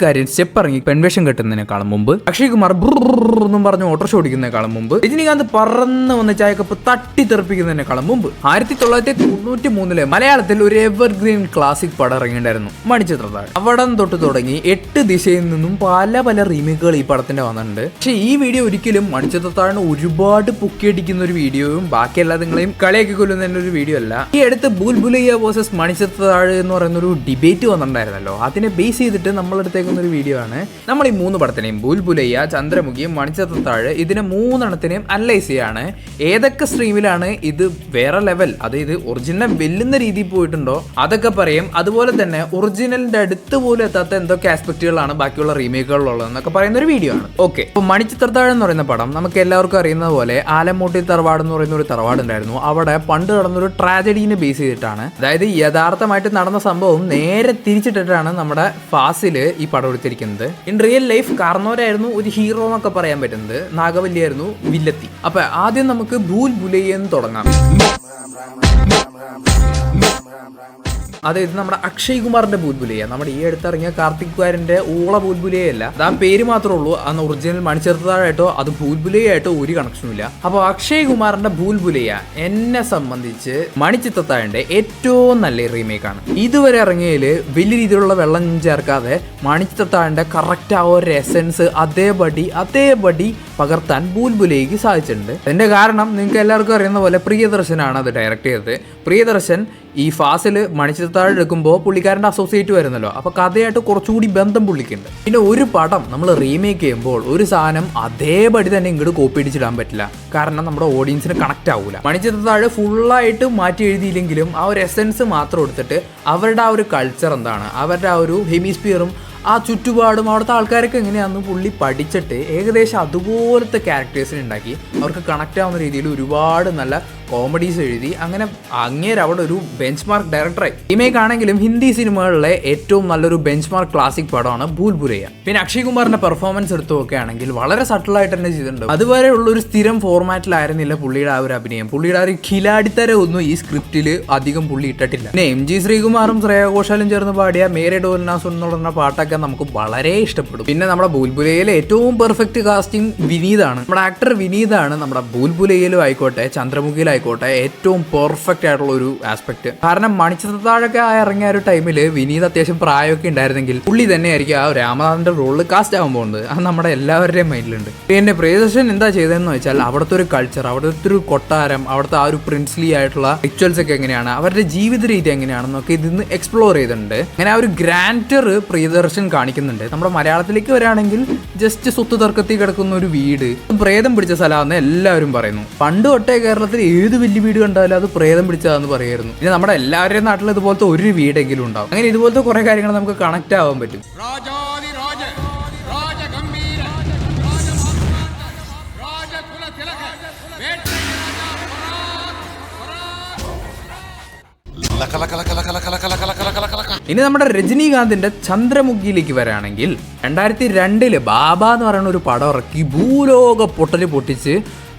പുള്ളിക്കാരൻ സ്റ്റെപ്പ് ഇറങ്ങി പെൺവേഷം കെട്ടുന്നതിനേക്കാളും മുമ്പ് അക്ഷയ് കുമാർ എന്നും പറഞ്ഞ് ഓട്ടോറിക്ഷ ഓടിക്കുന്നതിനേക്കാളും മുമ്പ് രജനീകാന്ത് പറന്ന് വന്ന ചായക്കപ്പ് തട്ടി തെറിപ്പിക്കുന്നതിനേക്കാളും മുമ്പ് 1993 മലയാളത്തിൽ ഒരു എവർഗ്രീൻ ക്ലാസിക് പടം ഇറങ്ങിയിട്ടുണ്ടായിരുന്നു മണിച്ചിത്രത്താഴ്. അവിടം തൊട്ട് തുടങ്ങി 8 ദിശയിൽ നിന്നും പല പല റീമേക്കുകൾ ഈ പടത്തിന്റെ വന്നിട്ടുണ്ട്. പക്ഷെ ഈ വീഡിയോ ഒരിക്കലും മണിച്ചിത്രത്താഴിന് ഒരുപാട് പൊക്കിയടിക്കുന്ന ഒരു വീഡിയോയും ബാക്കി എല്ലാത്തിങ്ങളെയും കളിയാക്കി കൊല്ലുന്ന ഒരു വീഡിയോ അല്ല. ഈ അടുത്ത് ബുൽബുലയ്യ വേഴ്സസ് മണിച്ചിത്രത്താഴ് എന്ന് പറയുന്ന ഒരു ഡിബേറ്റ് വന്നിട്ടുണ്ടായിരുന്നല്ലോ. അതിനെ ബേസ് ചെയ്തിട്ട് നമ്മൾ എടുത്തേക്കുന്ന ഒരു വീഡിയോ ആണ്. നമ്മൾ ഈ 3 പടത്തിനെയും ബുൽബുലയ്യ, ചന്ദ്രമുഖിയും മണിച്ചിത്രത്താഴ് ഇതിനെ 3 അനലൈസ് ചെയ്യാണ്. ഏതൊക്കെ സ്ട്രീമിലാണ് ഇത് വേറെ ലെവൽ, അതായത് ഒറിജിനൽ വെല്ലുന്ന രീതിയിൽ പോയിട്ടുണ്ടോ അതൊക്കെ പറയും. അതുപോലെ തന്നെ ഒറിജിനലിന്റെ അടുത്ത് പോലും എത്താത്ത എന്തൊക്കെ ആസ്പെക്റ്റുകളാണ് ബാക്കിയുള്ള റീമേക്കുകളിലുള്ളതെന്നൊക്കെ പറയുന്ന ഒരു വീഡിയോ ആണ്. ഓക്കെ, അപ്പോൾ മണിച്ചിത്രത്താഴ് എന്ന് പറയുന്ന പടം നമുക്ക് എല്ലാവർക്കും അറിയുന്ന പോലെ ആലമൂട്ടി തറവാട് എന്ന് പറയുന്ന ഒരു തറവാട് ഉണ്ടായിരുന്നു. അവിടെ പണ്ട് നടന്നൊരു ട്രാജഡീനെ ബേസ് ചെയ്തിട്ടാണ്, അതായത് യഥാർത്ഥമായിട്ട് നടന്ന സംഭവം നേരെ തിരിച്ചിട്ടിട്ടാണ് നമ്മുടെ ഫാസില് ഈ പടം എടുത്തിരിക്കുന്നത്. ഇൻ റിയൽ ലൈഫ് കാർന്നോരായിരുന്നു ഒരു ഹീറോ എന്നൊക്കെ പറയാൻ പറ്റുന്നത്, നാഗവല്ലിയായിരുന്നു വില്ലത്തി. അപ്പൊ ആദ്യം നമുക്ക് ബുൽബുലയ്യ എന്ന് തുടങ്ങാം. അതായത് നമ്മുടെ അക്ഷയ് കുമാറിന്റെ ബുൽബുലയ്യ, നമ്മുടെ ഈ അടുത്തിറങ്ങിയ കാർത്തിക് കുമാറിന്റെ ഊള ബുൽബുലയ്യല്ല. അത് ആ പേര് മാത്രമേ ഉള്ളൂ. അന്ന് ഒറിജിനൽ മണിച്ചിത്രത്താഴായിട്ടോ അത് ബുൽബുലയ്യായിട്ടോ ഒരു കണക്ഷനും ഇല്ല. അപ്പോൾ അക്ഷയ് കുമാറിന്റെ ബുൽബുലയ്യ എന്നെ സംബന്ധിച്ച് മണിച്ചിത്രത്താഴിന്റെ ഏറ്റവും നല്ല റീമേക്കാണ്. ഇതുവരെ ഇറങ്ങിയതിൽ വലിയ രീതിയിലുള്ള വെള്ളം ചേർക്കാതെ മണിച്ചിത്രത്താഴിന്റെ കറക്റ്റ് ആ ഒരു എസൻസ് അതേപടി പകർത്താൻ ബുൽബുലയ്യക്ക് സാധിച്ചിട്ടുണ്ട്. അതിന്റെ കാരണം നിങ്ങൾക്ക് എല്ലാവർക്കും അറിയുന്ന പോലെ പ്രിയദർശനാണ് അത് ഡയറക്റ്റ് ചെയ്തത്. പ്രിയദർശൻ ഈ ഫാസില് മണിച്ചിത്രത്താഴ് എടുക്കുമ്പോൾ പുള്ളിക്കാരൻ്റെ അസോസിയേറ്റ് വരുന്നല്ലോ, അപ്പോൾ കഥയായിട്ട് കുറച്ചുകൂടി ബന്ധം പുള്ളിക്കുണ്ട്. പിന്നെ ഒരു പടം നമ്മൾ റീമേക്ക് ചെയ്യുമ്പോൾ ഒരു സാധനം അതേപടി തന്നെ ഇങ്ങോട്ട് കോപ്പി അടിച്ചിടാൻ പറ്റില്ല, കാരണം നമ്മുടെ ഓഡിയൻസിന് കണക്റ്റ് ആവില്ല. മണിച്ചിത്രത്താഴ് ഫുള്ളായിട്ട് മാറ്റി എഴുതിയില്ലെങ്കിലും ആ ഒരു എസൻസ് മാത്രം എടുത്തിട്ട് അവരുടെ ആ ഒരു കൾച്ചർ എന്താണ്, അവരുടെ ആ ഒരു ഹെമിസ്ഫിയറും ആ ചുറ്റുപാടും അവിടുത്തെ ആൾക്കാരൊക്കെ എങ്ങനെയാണെന്ന് പുള്ളി പഠിച്ചിട്ട് ഏകദേശം അതുപോലത്തെ ക്യാരക്ടേഴ്സിനെ ഉണ്ടാക്കി അവർക്ക് കണക്റ്റ് ആവുന്ന രീതിയിൽ ഒരുപാട് നല്ല കോമഡീസ് എഴുതി. അങ്ങനെ അങ്ങേര് അവിടെ ഒരു ബെഞ്ച് മാർക്ക് ഡയറക്ടറായി. റീമേക്ക് ആണെങ്കിലും ഹിന്ദി സിനിമകളിലെ ഏറ്റവും നല്ലൊരു ബെഞ്ച് മാർക്ക് ക്ലാസിക് പടമാണ് ബുൽബുലയ്യ. പിന്നെ അക്ഷയ് കുമാറിന്റെ പെർഫോമൻസ് എടുത്തു നോക്കുകയാണെങ്കിൽ വളരെ സട്ടിലായിട്ട് തന്നെ ചെയ്തിട്ടുണ്ട്. അതുവരെ ഉള്ള ഒരു സ്ഥിരം ഫോർമാറ്റിലായിരുന്നില്ല പുള്ളിയുടെ ആ ഒരു അഭിനയം. പുള്ളിയുടെ ആ ഒരു ഖിലാടിത്തരം ഒന്നും ഈ സ്ക്രിപ്റ്റിൽ അധികം പുള്ളി ഇട്ടിട്ടില്ല. പിന്നെ MG ശ്രീകുമാറും ശ്രേയ ഘോഷാലും ചേർന്ന് പാടിയ മേരെ ഡോൽനാസ് എന്ന് പറഞ്ഞ പാട്ടൊക്കെ നമുക്ക് വളരെ ഇഷ്ടപ്പെടും. പിന്നെ നമ്മുടെ ബുൽബുലയ്യയിലെ ഏറ്റവും പെർഫെക്റ്റ് കാസ്റ്റിംഗ് വിനീതാണ്. നമ്മുടെ ആക്ടർ വിനീതാണ് നമ്മുടെ ബുൽബുലയ്യയിലും ആയിക്കോട്ടെ ചന്ദ്രമുഖിയിലായിക്കോട്ടെ ഏറ്റവും പെർഫെക്റ്റ് ആയിട്ടുള്ള ഒരു ആസ്പെക്ട്. കാരണം മണിച്ചിത്രത്താഴൊക്കെ ഇറങ്ങിയ ഒരു ടൈമിൽ വിനീത് അത്യാവശ്യം പ്രായമൊക്കെ ഉണ്ടായിരുന്നെങ്കിൽ പുള്ളി തന്നെയായിരിക്കും ആ രാമനാഥന്റെ റോളിൽ കാസ്റ്റ് ആവാൻ പോകുന്നത്. അത് നമ്മുടെ എല്ലാവരുടെയും മൈൻഡിലുണ്ട്. പിന്നെ പ്രിയദർശൻ എന്താ ചെയ്തതെന്ന് വെച്ചാൽ അവിടുത്തെ ഒരു കൾച്ചർ, അവിടുത്തെ ഒരു കൊട്ടാരം, അവിടുത്തെ ആ ഒരു പ്രിൻസ്ലി ആയിട്ടുള്ള റിച്വൽസ് ഒക്കെ എങ്ങനെയാണ്, അവരുടെ ജീവിത രീതി എങ്ങനെയാണെന്നൊക്കെ ഇതിന്ന് എക്സ്പ്ലോർ ചെയ്തിട്ടുണ്ട്. അങ്ങനെ ആ ഒരു ഗ്രാൻഡർ പ്രിയദർശൻ കാണിക്കുന്നുണ്ട്. നമ്മുടെ മലയാളത്തിലേക്ക് വരികയാണെങ്കിൽ ജസ്റ്റ് സ്വത്ത് തർക്കത്തിൽ കിടക്കുന്ന ഒരു വീട് പ്രേതം പിടിച്ച സ്ഥലമാണെന്ന് എല്ലാവരും പറയുന്നു. പണ്ട് തൊട്ടേ കേരളത്തിൽ ഏത് വലിയ വീട് കണ്ടാലും അത് പ്രേതം പിടിച്ചതാന്ന് പറയായിരുന്നു. പിന്നെ നമ്മുടെ എല്ലാവരുടെയും നാട്ടിൽ ഇതുപോലത്തെ ഒരു വീടെങ്കിലും ഉണ്ടാവും. അങ്ങനെ ഇതുപോലത്തെ കുറെ കാര്യങ്ങൾ നമുക്ക് കണക്ട് ആവാൻ പറ്റും. ഇനി നമ്മുടെ രജനീകാന്തിന്റെ ചന്ദ്രമുഖിയിലേക്ക് വരാണെങ്കിൽ 2002 ബാബ എന്ന് പറയുന്ന ഒരു പടം ഇറക്കി ഭൂലോക പൊട്ടല് പൊട്ടിച്ച്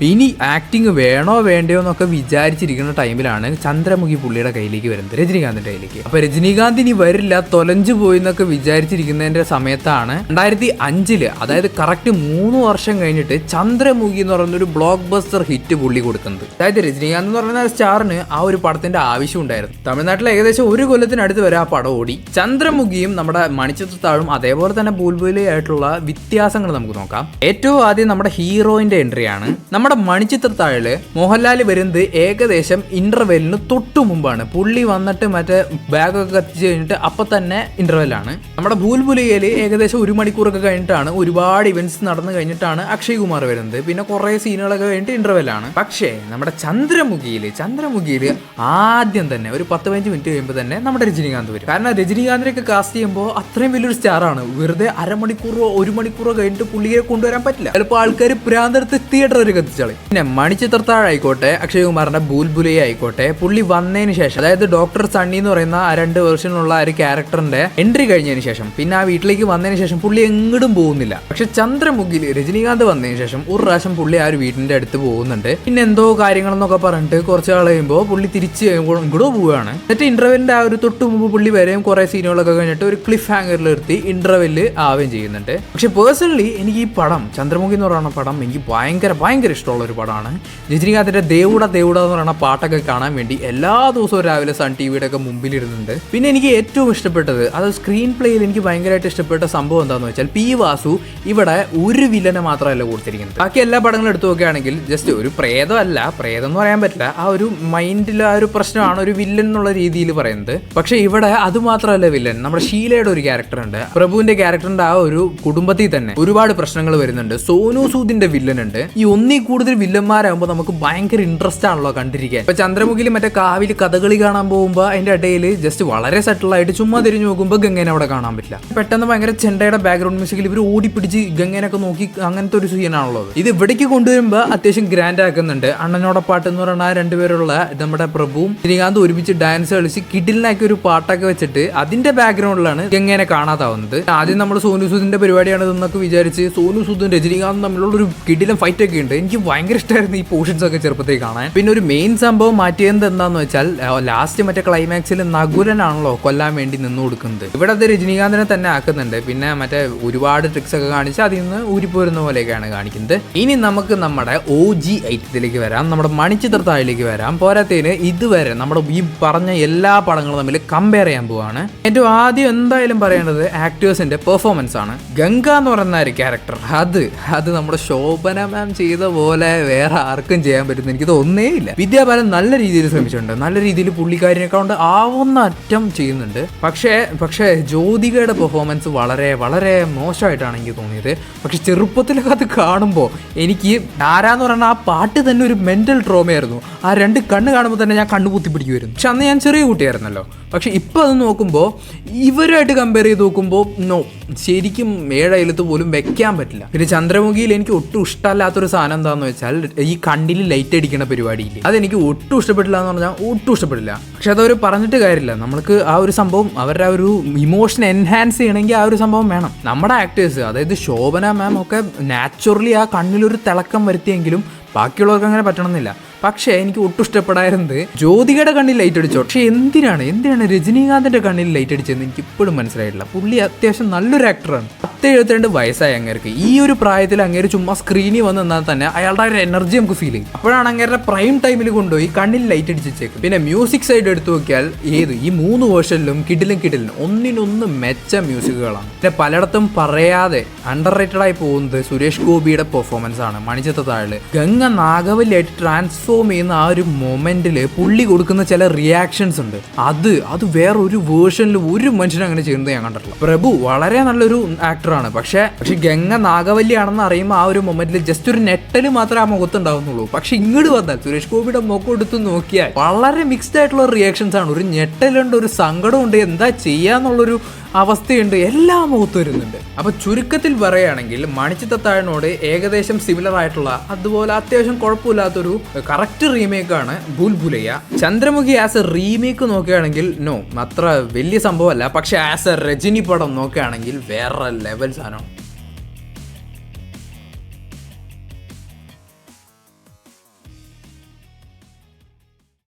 ഇനി ആക്ടിങ് വേണോ വേണ്ടയോ എന്നൊക്കെ വിചാരിച്ചിരിക്കുന്ന ടൈമിലാണ് ചന്ദ്രമുഖി പുള്ളിയുടെ കയ്യിലേക്ക് വരുന്നത്, രജനീകാന്തിന്റെ കയ്യിലേക്ക്. അപ്പൊ രജനീകാന്ത് ഇനി വരില്ല, തൊലഞ്ചു പോയി എന്നൊക്കെ വിചാരിച്ചിരിക്കുന്നതിന്റെ സമയത്താണ് 2005 അതായത് കറക്റ്റ് 3 വർഷം കഴിഞ്ഞിട്ട് ചന്ദ്രമുഖി എന്ന് പറയുന്ന ഒരു ബ്ലോക്ക് ബസ്റ്റർ ഹിറ്റ് പുള്ളി കൊടുക്കുന്നത്. അതായത് രജനീകാന്ത് എന്ന് പറയുന്ന സ്റ്റാറിന് ആ ഒരു പടത്തിന്റെ ആവശ്യം ഉണ്ടായിരുന്നു. തമിഴ്നാട്ടിൽ ഏകദേശം 1 കൊല്ലത്തിനടുത്ത് വരെ ആ പടം ഓടി. ചന്ദ്രമുഖിയും നമ്മുടെ മണിച്ചിത്രത്താഴും അതേപോലെ തന്നെ ബുൽബുലയ്യ ആയിട്ടുള്ള വ്യത്യാസങ്ങൾ നമുക്ക് നോക്കാം. ഏറ്റവും ആദ്യം നമ്മുടെ ഹീറോയിന്റെ എൻട്രിയാണ്. നമ്മുടെ മണിച്ചിത്രത്താഴില് മോഹൻലാൽ വരുന്നത് ഏകദേശം ഇന്റർവെല്ലിന് തൊട്ടു മുമ്പാണ്. പുള്ളി വന്നിട്ട് മറ്റേ ബാഗൊക്കെ കത്തിച്ച് കഴിഞ്ഞിട്ട് അപ്പൊ തന്നെ ഇന്റർവെല്ലാണ്. നമ്മുടെ ബുൽബുലയ്യയില് ഏകദേശം 1 മണിക്കൂറൊക്കെ കഴിഞ്ഞിട്ടാണ്, ഒരുപാട് ഇവന്റ്സ് നടന്നു കഴിഞ്ഞിട്ടാണ് അക്ഷയ് കുമാർ വരുന്നത്. പിന്നെ കുറെ സീനുകളൊക്കെ കഴിഞ്ഞിട്ട് ഇന്റർവെല്ലാണ്. പക്ഷേ നമ്മുടെ ചന്ദ്രമുഖിയില് ആദ്യം തന്നെ ഒരു 10-15 മിനിറ്റ് കഴിയുമ്പോൾ തന്നെ നമ്മുടെ രജനീകാന്ത് വരും. കാരണം രജനീകാന്തിനൊക്കെ കാസ്റ്റ് ചെയ്യുമ്പോൾ അത്രയും വലിയൊരു സ്റ്റാറാണ്. വെറുതെ 1/2 മണിക്കൂറോ 1 മണിക്കൂറോ കഴിഞ്ഞിട്ട് പുള്ളിയെ കൊണ്ടുവരാൻ പറ്റില്ല. ചിലപ്പോൾ ആൾക്കാർ പ്രാന്തടുത്ത് തിയേറ്റർ വരെ കത്തിച്ചു. പൊട്ടിച്ചളി. പിന്നെ മണിച്ചിത്രത്താഴ് ആയിക്കോട്ടെ, അക്ഷയ് കുമാറിന്റെ ഭൂൽഭുലൈ ആയിക്കോട്ടെ, പുള്ളി വന്നതിന് ശേഷം, അതായത് ഡോക്ടർ സണ്ണി എന്ന് പറയുന്ന ആ 2 വേർഷനിലുള്ള ഒരു ക്യാരക്ടറിന്റെ എൻട്രി കഴിഞ്ഞതിന് ശേഷം, പിന്നെ ആ വീട്ടിലേക്ക് വന്നതിന് ശേഷം പുള്ളി എങ്ങോട്ടും പോകുന്നില്ല. പക്ഷെ ചന്ദ്രമുഖിയിൽ രജനീകാന്ത് വന്നതിന് ശേഷം ഒരു പ്രാവശ്യം പുള്ളി ആ ഒരു വീടിന്റെ അടുത്ത് പോകുന്നുണ്ട്. പിന്നെ എന്തോ കാര്യങ്ങളെന്നൊക്കെ പറഞ്ഞിട്ട് കുറച്ച് നാൾ കഴിയുമ്പോൾ പുള്ളി തിരിച്ച് ഇങ്ങോട്ടോ പോവുകയാണ്. എന്നിട്ട് ഇന്റർവെല്ലിന്റെ ആ ഒരു തൊട്ട് മുമ്പ് പുള്ളി വരെയും കുറെ സീനുകളൊക്കെ കഴിഞ്ഞിട്ട് ഒരു ക്ലിഫ് ഹാങ്ങറിൽ നിർത്തി ഇന്റർവെല്ല് ആവുകയും ചെയ്യുന്നുണ്ട്. പക്ഷെ പേഴ്സണലി എനിക്ക് ഈ പടം ചന്ദ്രമുഖി എന്ന് പറയുന്ന പടം എനിക്ക് ഭയങ്കര ഇഷ്ടമുള്ള ഒരു പടമാണ്. രജനീകാന്തിന്റെ ദേവുട എന്ന് പറയുന്ന പാട്ടൊക്കെ കാണാൻ വേണ്ടി എല്ലാ ദിവസവും രാവിലെ സൺ ടിവിയുടെ ഒക്കെ മുമ്പിലിരുന്നുണ്ട്. പിന്നെ എനിക്ക് ഏറ്റവും ഇഷ്ടപ്പെട്ടത് അത് സ്ക്രീൻ പ്ലേയിൽ എനിക്ക് ഭയങ്കരമായിട്ട് ഇഷ്ടപ്പെട്ട സംഭവം എന്താണെന്ന് വെച്ചാൽ പി വാസു ഇവിടെ ഒരു വില്ലനെ മാത്രമല്ല കൊടുത്തിരിക്കുന്നത്. ബാക്കി എല്ലാ പടങ്ങളും എടുത്തു നോക്കുകയാണെങ്കിൽ ജസ്റ്റ് ഒരു പ്രേതം എന്ന് പറയാൻ പറ്റില്ല, ആ ഒരു മൈൻഡിൽ ആ ഒരു പ്രശ്നമാണ് ഒരു വില്ലൻ എന്നുള്ള രീതിയിൽ പറയുന്നത്. പക്ഷെ ഇവിടെ അത് മാത്രമല്ല വില്ലൻ, നമ്മുടെ ഷീലയുടെ ഒരു ക്യാരക്ടർ ഉണ്ട്, പ്രഭുവിന്റെ ക്യാരക്ടറിന്റെ ആ ഒരു കുടുംബത്തിൽ തന്നെ ഒരുപാട് പ്രശ്നങ്ങൾ വരുന്നുണ്ട്. സോനു സൂദിന്റെ വില്ലൻ ഉണ്ട്. ഈ ഒന്നിൽ കൂടുതൽ വില്ലന്മാരാകുമ്പോൾ നമുക്ക് ഭയങ്കര ഇൻട്രസ്റ്റ് ആണല്ലോ കണ്ടിരിക്കാൻ. ഇപ്പൊ ചന്ദ്രമുഖിയിൽ മറ്റേ കാവിൽ കഥകളി കാണാൻ പോകുമ്പോൾ അതിന്റെ ഇടയിൽ ജസ്റ്റ് വളരെ സെറ്റിൽ ആയിട്ട് ചുമ്മാ തിരിഞ്ഞു നോക്കുമ്പോൾ ഗംഗേനെ അവിടെ കാണാൻ പറ്റില്ല. പെട്ടെന്ന് ഭയങ്കര ചെണ്ടയുടെ ബാക്ക്ഗ്രൗണ്ട് മ്യൂസിക്കിൽ ഇവർ ഓടിപ്പിടിച്ച് ഗംഗേനൊക്കെ നോക്കി അങ്ങനത്തെ ഒരു സീനാണുള്ളത്. ഇത് ഇവിടേക്ക് കൊണ്ടുവരുമ്പോൾ അത്യാവശ്യം ഗ്രാൻഡ് ആക്കുന്നുണ്ട്. അണ്ണനോടെ പാട്ട് എന്ന് പറയുന്ന 2 പേരുള്ള നമ്മുടെ പ്രഭുവും രജനീകാന്ത് ഒരുമിച്ച് ഡാൻസ് കളിച്ച് കിഡിലിനാക്കി ഒരു പാട്ടൊക്കെ വെച്ചിട്ട് അതിന്റെ ബാക്ക്ഗ്രൗണ്ടിലാണ് ഗംഗേനെ കാണാതാവുന്നത്. ആദ്യം നമ്മൾ സോനു സൂദിന്റെ പരിപാടിയാണ് ഇതെന്നൊക്കെ വിചാരിച്ച് സോനു സൂദും രജനീകാന്തും തമ്മിലുള്ള ഒരു കിഡിലും ഫൈറ്റ് ഒക്കെ ഉണ്ട്. എനിക്ക് ഭയങ്കര ഇഷ്ടമായിരുന്നു ഈ പോർഷൻസ് ഒക്കെ ചെറുപ്പത്തേക്ക് കാണാൻ. പിന്നെ ഒരു മെയിൻ സംഭവം മാറ്റിയത് എന്താന്ന് വെച്ചാൽ ലാസ്റ്റ് മറ്റേ ക്ലൈമാക്സിൽ നകുലനാണല്ലോ കൊല്ലാൻ വേണ്ടി നിന്ന് കൊടുക്കുന്നത്. ഇവിടെ അത് രജനീകാന്തിനെ തന്നെ ആക്കുന്നുണ്ട്. പിന്നെ മറ്റേ ഒരുപാട് ട്രിക്സ് ഒക്കെ കാണിച്ച് അതിൽ നിന്ന് ഊരിപ്പോരുന്ന പോലെയൊക്കെയാണ് കാണിക്കുന്നത്. ഇനി നമുക്ക് നമ്മുടെ OG ഐറ്റത്തിലേക്ക് വരാം, നമ്മുടെ മണിച്ചിത്രത്താഴിലേക്ക് വരാം. പോരാത്തതിന് ഇതുവരെ നമ്മുടെ ഈ പറഞ്ഞ എല്ലാ പടങ്ങളും തമ്മിൽ കമ്പയർ ചെയ്യാൻ പോവാണ്. ഏറ്റവും ആദ്യം എന്തായാലും പറയേണ്ടത് ആക്ടേഴ്സിന്റെ പെർഫോമൻസ് ആണ്. ഗംഗ എന്ന് പറയുന്ന ഒരു ക്യാരക്ടർ അത് നമ്മുടെ ശോഭന മാം ചെയ്ത പോലെ വേറെ ആർക്കും ചെയ്യാൻ പറ്റുന്ന എനിക്ക് തോന്നേ ഇല്ല. വിദ്യാബാലൻ നല്ല രീതിയിൽ ശ്രമിച്ചിട്ടുണ്ട്, നല്ല രീതിയിൽ പുള്ളിക്കാരിനെ കൊണ്ട് ആവുന്ന അറ്റം ചെയ്യുന്നുണ്ട്. പക്ഷേ ജ്യോതികയുടെ പെർഫോമൻസ് വളരെ മോശമായിട്ടാണ് എനിക്ക് തോന്നിയത്. പക്ഷെ ചെറുപ്പത്തിലൊക്കെ അത് കാണുമ്പോൾ എനിക്ക് ആരാന്ന് പറഞ്ഞാൽ ആ പാട്ട് തന്നെ ഒരു മെന്റൽ ട്രോമയായിരുന്നു. ആ 2 കണ്ണ് കാണുമ്പോൾ തന്നെ ഞാൻ കണ്ണു കുത്തി പിടിക്കുമായിരുന്നു. പക്ഷെ അന്ന് ഞാൻ ചെറിയ കുട്ടിയായിരുന്നല്ലോ. പക്ഷെ ഇപ്പം അത് നോക്കുമ്പോൾ ഇവരുമായിട്ട് കമ്പയർ ചെയ്ത് നോക്കുമ്പോൾ ശരിക്കും 7 അയലത്ത് പോലും വെക്കാൻ പറ്റില്ല. പിന്നെ ചന്ദ്രമുഖിയിൽ എനിക്ക് ഒട്ടും ഇഷ്ടമല്ലാത്തൊരു സാധനം എന്താണെന്ന് വെച്ചാൽ ഈ കണ്ണിൽ ലൈറ്റ് അടിക്കുന്ന പരിപാടിയില്ലേ, അതെനിക്ക് ഒട്ടും ഇഷ്ടപ്പെട്ടില്ല എന്ന് പറഞ്ഞാൽ ഒട്ടും ഇഷ്ടപ്പെട്ടില്ല. പക്ഷെ അതവർ പറഞ്ഞിട്ട് കാര്യമില്ല, നമ്മൾക്ക് ആ ഒരു സംഭവം അവരുടെ ആ ഒരു ഇമോഷൻ എൻഹാൻസ് ചെയ്യണമെങ്കിൽ ആ ഒരു സംഭവം വേണം. നമ്മുടെ ആക്ടേഴ്സ് അതായത് ശോഭന മാം ഒക്കെ നാച്ചുറലി ആ കണ്ണിലൊരു തിളക്കം വരുത്തിയെങ്കിലും ബാക്കിയുള്ളവർക്ക് അങ്ങനെ പറ്റണമെന്നില്ല. പക്ഷേ എനിക്ക് ഒട്ടും ഇഷ്ടപ്പെടായിരുന്നത് ജ്യോതികയുടെ കണ്ണിൽ ലൈറ്റ് അടിച്ചോ. പക്ഷെ എന്തിനാണ് രജനീകാന്തിന്റെ കണ്ണിൽ ലൈറ്റ് അടിച്ചതെന്ന് എനിക്ക് ഇപ്പോഴും മനസ്സിലായിട്ടില്ല. പുള്ളി അത്യാവശ്യം നല്ലൊരു ആക്ടറാണ്. 72 വയസ്സായ അങ്ങേർക്ക് ഈ ഒരു പ്രായത്തിൽ അങ്ങേര് ചുമ്മാ സ്ക്രീനിൽ വന്ന് നിന്നാൽ തന്നെ അയാളുടെ ഒരു എനർജി നമുക്ക് ഫീൽ ചെയ്യും. അപ്പോഴാണ് അങ്ങേരുടെ പ്രൈം ടൈമിൽ കൊണ്ടുപോയി കണ്ണിൽ ലൈറ്റ് അടിച്ചേക്കും. പിന്നെ മ്യൂസിക് സൈഡ് എടുത്തു നോക്കിയാൽ ഈ 3 വേർഷനിലും കിടിലും ഒന്നിനൊന്ന് മെച്ച മ്യൂസിക്കുകളാണ്. പിന്നെ പലയിടത്തും പറയാതെ അണ്ടർ റേറ്റഡ് ആയി പോകുന്നത് സുരേഷ് ഗോപിയുടെ പെർഫോമൻസ് ആണ്. മണിച്ചിത്രത്താഴില് ഗംഗ നാഗവല്ലിയായിട്ട് ട്രാൻസ്ഫോം ചെയ്യുന്ന ആ ഒരു മൊമെന്റില് പുള്ളി കൊടുക്കുന്ന ചില റിയാക്ഷൻസ് ഉണ്ട്. അത് വേറെ ഒരു വേർഷനിൽ ഒരു മനുഷ്യനും അങ്ങനെ ചെയ്യുന്നത് ഞാൻ കണ്ടിട്ടില്ല. പ്രഭു വളരെ നല്ലൊരു ആക്ടറാണ്. പക്ഷെ ഗംഗ നാഗവല്ലിയാണെന്ന് അറിയുമ്പോൾ ആ ഒരു മൊമെന്റിൽ ജസ്റ്റ് ഒരു നെട്ടല് മാത്രമേ ആ മുഖത്ത് ഉണ്ടാവുന്നുള്ളൂ. പക്ഷെ ഇങ്ങോട്ട് വന്നാൽ സുരേഷ് ഗോപിയുടെ മുഖം എടുത്ത് നോക്കിയാൽ വളരെ മിക്സ്ഡ് ആയിട്ടുള്ള റിയാക്ഷൻസ് ആണ്. ഒരു ഞെട്ടലുണ്ട്, ഒരു സങ്കടമുണ്ട്, എന്താ ചെയ്യാന്നുള്ളൊരു അവസ്ഥയുണ്ട്, എല്ലാ മുഖത്തും വരുന്നുണ്ട്. അപ്പൊ ചുരുക്കത്തിൽ പറയുകയാണെങ്കിൽ മണിച്ചിത്രത്താഴിനോട് ഏകദേശം സിമിലർ ആയിട്ടുള്ള അതുപോലെ അത്യാവശ്യം കുഴപ്പമില്ലാത്തൊരു കറക്റ്റ് റീമേക്കാണ് Bhool Bhulaiyaa. Chandramukhi as a remake നോക്കുകയാണെങ്കിൽ അത്ര വലിയ സംഭവമല്ല. പക്ഷെ ആസ് എ രജനി പടം നോക്കുകയാണെങ്കിൽ വേറെ ലെവൽ സാധനമാണ്.